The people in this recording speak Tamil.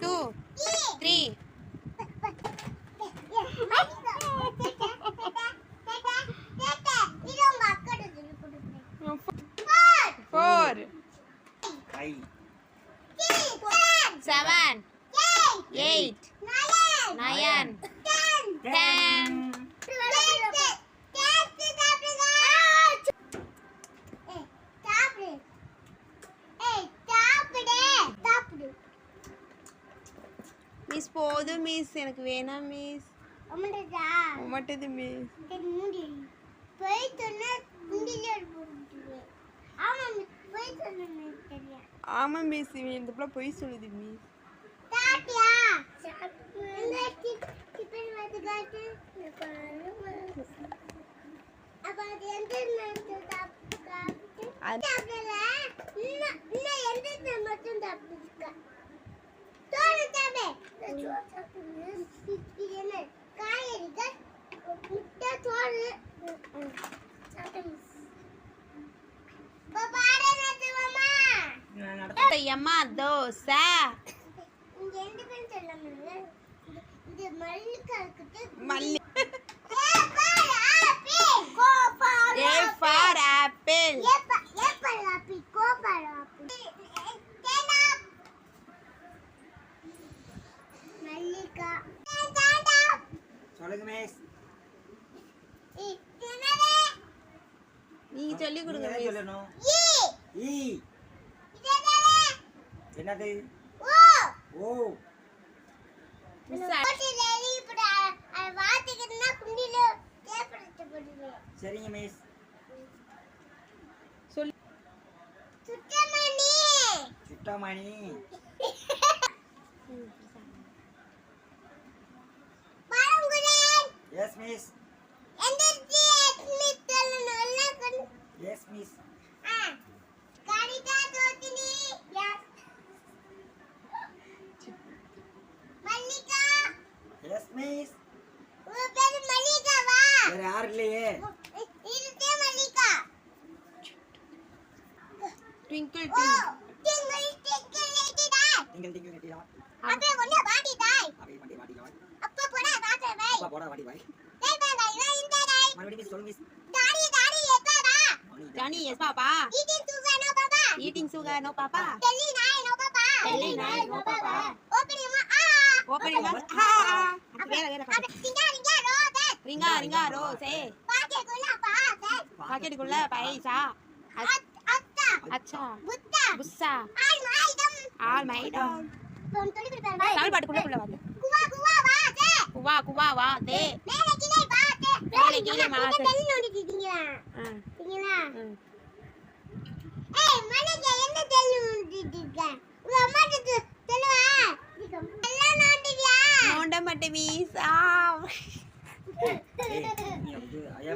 2 3 4 7 8 9 10 மிஸ் போதும் மிஸ் எனக்கு வேணாம் மிஸ் உமட்டது மிஸ் ஆமா மிஸ் இந்த புள்ள பொய் சொல்லுது மிஸ் அம்மா தோசை மல்லி A for apple சொல்லுங்க மிஸ் நீங்க சொல்லி கொடுங்க மிஸ் சொல்லணும் ஈ என்னது ஓ சரிங்க மிஸ் சொல்லு சுட்டமணி yes miss yes miss yes miss வேற யாரும் இல்லையே ட்விங்கிள் டிங்கிள் டிங்கிள் நெட்டியா அப்பே ஒண்ணே வாடி தாய் அப்படியே வண்டி வாடி வாடி அப்பா போடா வாடா வை அப்பா போடா வாடி வாடி டேய் பா வை இந்த தாய் மறுபடியும் மிஸ் சொல்லுங்க miss daddy yes papa daddy yes papa eating sugar no papa டெல்லி நாய் நோ பாப்பா ஓப்பனிங் மா ஆ வேற ரிங்கா ரோஸ் பாக்கெட்டுக்குள்ள பைசா அச்சா புஸ்ஸா ஆல் மைடம் தமிழ் பாட்டுக்குள்ள வாங்க குவா வா தே மேலே கீழே மாசே நோண்ட மாட்டே மீஸ் நீ வந்து ஐயா